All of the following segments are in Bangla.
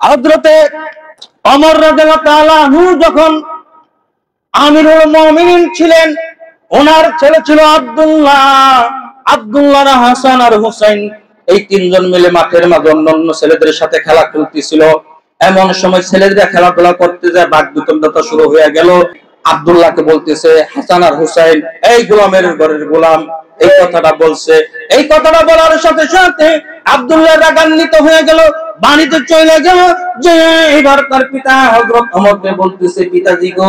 হযরতে ওমর রাদিয়াল্লাহু তাআলা আনহু যখন আমিরুল মুমিনিন ছিলেন, ওনার ছেলে ছিল আব্দুল্লাহ হাসান আর হুসাইন, এই তিনজন মিলে মাঠের মাঝে অন্যান্য ছেলেদের সাথে খেলা খেলতেছিল। এমন সময় ছেলেরা খেলাধুলা করতে যায়, বাকবিতণ্ডা শুরু হয়ে গেল। আব্দুল্লাহকে বলতেছে, হাসান আর হুসাইন এই গোলামের ঘরের গোলাম, এই কথাটা বলছে। এই কথাটা বলার সাথে সাথে আব্দুল্লাহ রাগান্বিত হয়ে গেল, বাড়িতে চলে গেল। যে এবার তার পিতা হযরত ওমরকে বলতেছে, পিতাজি গো,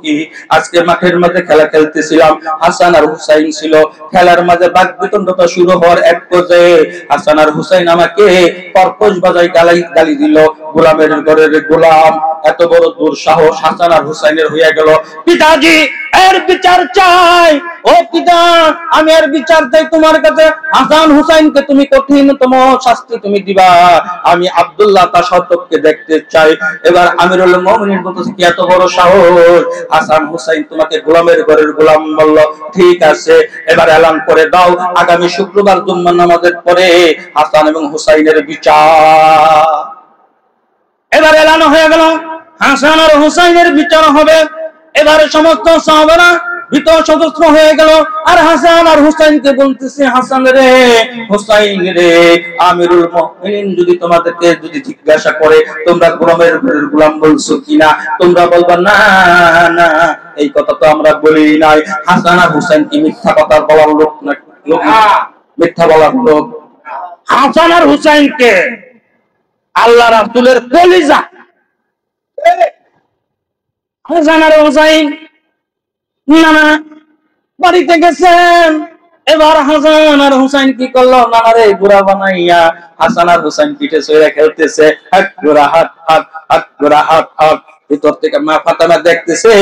কি আজকে মাঠের মাঝে খেলা খেলতেছিলাম, হাসান আর হুসাইন ছিল, খেলার মাঝে বাকবিতণ্ডা শুরু হওয়ার এক পর্যায়ে হাসান আর হুসাইন আমাকে কর্কশ বাজায় গালি দিল, গোলামের ঘরের গোলাম। এত বড় দুঃসাহস হাসান আর হুসাইনের হয়ে গেল। পিতাজি এর বিচার চাই। ও পিতা, আমি এর বিচার চাই তোমার কাছে। হাসান হুসাইনকে তুমি কঠিনতম শাস্তি তুমি দিবা। আমি আব্দুল্লাহ তার শতককে দেখতে চাই। এবার আমিরুল মুমিনিন বলতেছে, কি এত বড় সাহস, হাসান হুসাইন তোমাকে গোলামের ঘরের গোলাম বলল, ঠিক আছে এবার এলান করে দাও, আগামী শুক্রবার জুম্মার নামাজের পরে হাসান এবং হুসাইনের বিচার। এবার এলান হয়ে গেল, হাসান আর হুসাইনের বিচার হবে। এবারে সমস্ত সাহাবারা ভীত সদস্য হয়ে গেল, আর হাসান আর হুসাইনকে বলতেছে, হাসান রে, হুসাইন রে, আমিরুল মুমিনিন যদি তোমাদেরকে যদি জিজ্ঞাসা করে তোমরা গোলামের ঘরের গোলাম বলছো কিনা, তোমরা বলবা না না, এই কথা তো আমরা বলি নাই। হাসান আর হুসাইন কি মিথ্যা কথা বলার লোক না? মিথ্যা বলার লোক? হাসান আর হুসাইনকে আল্লাহ রাসূলের কলিজা। হাসান আর হুসাইন নানা বাড়িতে গেছেন। এবার হাসান আর হুসাইন কি করলো, নানারে গুড়া বানাইয়া হাসান আর হুসাইন পিঠে চড়ে খেলতেছে, হাত গুড়া হাত হাত হাত গুড়া হাত হাত। ভিতর থেকে মা ফাতেমা দেখতেছে,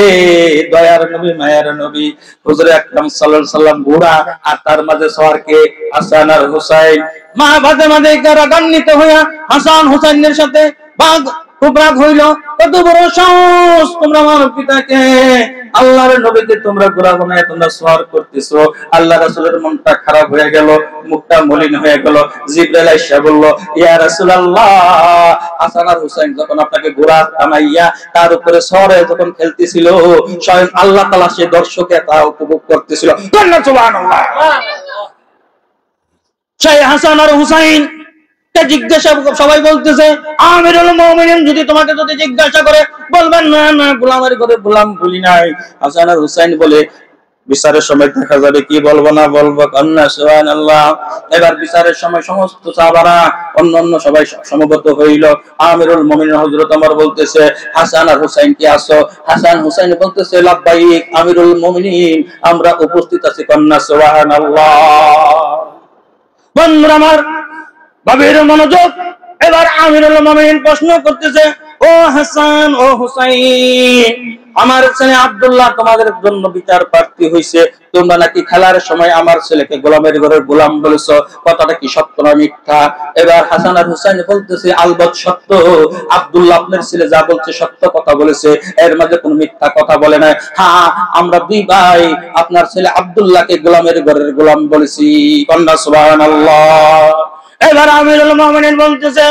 দয়ার নবী মায়ের নবী হুজুর আকরাম সাল্লাল্লাহু আলাইহি সাল্লাম গুড়া, আর তার মাঝে সওয়ারকে হাসান আর হুসাইন। মা ফাতেমা দেখে রাগান্বিত হইয়া হাসান হুসাইনের সাথে খুব রাগ হইল। কত বড় সাহস, তোমরা আমার পিতাকে, আল্লাহর নবীকে তোমরা গোলা বানায় তোমরা সওয়ার করতেছো। আল্লাহ রাসূলের মনটা খারাপ হয়ে গেল, মুখটা মলিন হয়ে গেল। জিবরাইল আইসা বলল, ইয়া রাসূলুল্লাহ, হাসান আর হুসাইন যখন আপনাকে ঘোড়া বানাইয়া তার উপরে সওয়ারে যখন খেলতেছিল, স্বয়ং আল্লাহ তাআলা সেই দর্শকে তা উপভোগ করতেছিল। সুবহানাল্লাহ। সেই হাসান আর হুসাইন জিজ্ঞাসা, সবাই বলতেছে আমিরুল মুমিনিন যদি তোমাকে যদি জিজ্ঞাসা করে বলবেন না না, গোলামের ঘরে গোলাম বলি নাই। হাসান আর হুসাইন বলে, বিচারের সময় দেখা যাবে কি বলবো না বলবো। কন্যা সুবহানাল্লাহ। এবার বিচারের সময় সমস্ত সাহাবারা অন্যান্য সবাই সমবেত হইল। আমিরুল মুমিনিন হযরত ওমর বলতেছে, হাসান আর হুসাইন কি আছো? হাসান হুসাইন বলতেছে, লাব্বাইক আমিরুল মুমিনিন, আমরা উপস্থিত আছি। কন্যা সুবহানাল্লাহ। বন্ধুরা আমার, বাবির মনোযোগ। এবার আমিরুল মুমিনিন প্রশ্ন করতেছে, ও হাসান ও হুসাইন, আমার ছেলে আব্দুল্লাহ তোমাদের জন্য বিচার প্রার্থী হইছে। তোমরা নাকি খেলার সময় আমার ছেলেকে গোলামের ঘরের গোলাম বলেছো, কথাটা কি সত্য না মিথ্যা? এবার হাসান আর হুসাইন বলতেছে, আলবত সত্য, আব্দুল্লাহ আপনার ছেলে যা বলছে সত্য কথা বলেছে, এর মাঝে কোনো মিথ্যা কথা বলে নাই। হ্যাঁ, আমরা দুই ভাই আপনার ছেলে আব্দুল্লাহকে গোলামের ঘরের গোলাম বলেছি। কন্যা সুবহানাল্লাহ। এবার আমিরুল মুমিনিন বলতেছে,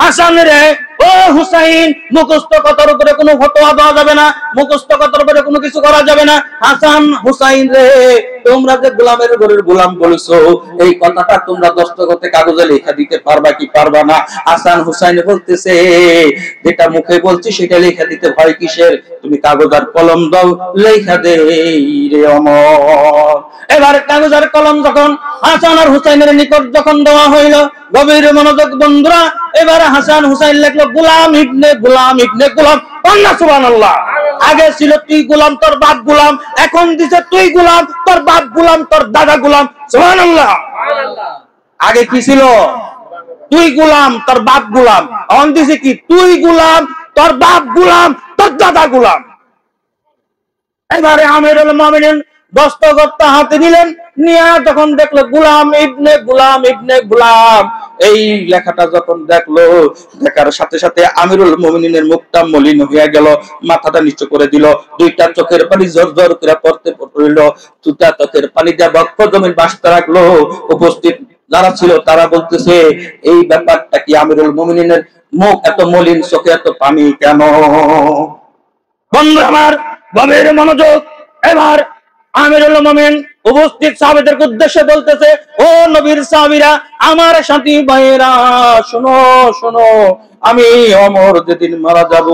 হাসান রে, ও হুসাইন, মুখস্থ কথার উপরে কোনো ফতোয়া দেওয়া যাবে না, মুখস্থ কথার উপরে কোনো কিছু করা যাবে না। হাসান হুসাইন রে, তোমরা যে গোলামের ঘরের গোলাম বলেছো, এই কথাটা তোমরা দস্তখতে কাগজে লেখা দিতে পারবা কি পারবা না? হাসান হুসাইন বলতেছে, যেটা মুখে বলছি সেটা লেখা দিতে ভয় কিসের? তুমি কাগজ আর কলম দাও, লেখা দে রে ওমর। এবার কাগজ আর কলম যখন হাসান আর হুসাইনের নিকট যখন দেওয়া হইল, গভীর মনোযোগ বন্ধুরা, এবার হাসান হুসাইন লিখলো গোলাম ইবনে গোলাম ইবনে গোলাম। আল্লাহ সুবহানাল্লাহ। আগে ছিল তুই গোলাম তোর বাপ গোলাম, এখন দিছে তুই গোলাম তোর বাপ গোলাম তোর দাদা গোলাম। সুবহানাল্লাহ। আগে কি ছিল? তুই গোলাম তোর বাপ গোলাম, এখন দিছে কি? তুই গোলাম তোর বাপ গোলাম তোর দাদা গোলাম। এবারে আমিরুল মুমিনিন দস্তখত হাতে নিলেন, নিয়ে যখন দেখলো গোলাম ইবনে গোলাম ইবনে গোলাম, এই লেখাটা যখন দেখলো, দেখার সাথে সাথে আমিরুল মুমিনিনের মুখটা মলিন হয়ে গেল, মাথাটা নিচু করে দিল, দুইটা চোখের পানি জোর জোর করে পড়তে পড়ল, দুটা চোখের পানি দিয়ে বক্ষ জমিন বাসতে রাখলো। উপস্থিত যারা ছিল তারা বলতেছে এই ব্যাপারটা কি আমিরুল মুমিনিনের মুখ এত মলিন, চোখে এত পানি কেন? বন্ধু আমার গভীর মনোযোগ। এবার আমিরুল মুমিন উপস্থিত সাহাবীদেরকে উদ্দেশ্যে বলতেছে, ও নবীর সাহাবীরা, আমার সাথী ভাইয়েরা, শোনো শোনো, আমি ওমর যেদিন মারা যাব,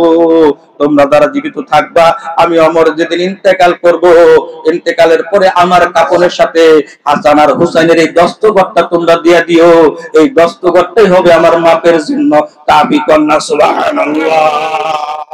তোমরা যারা জীবিত থাকবা, আমি ওমর যেদিন ইন্তেকাল করব, ইন্তেকালের পরে আমার কাফনের সাথে হাসান আর হুসাইনের এই দস্তগতটা তোমরা দিয়ে দিও। এই দস্তগতটাই হবে আমার মাপের চিহ্ন। তাবি কন্যা সুবহানাল্লাহ।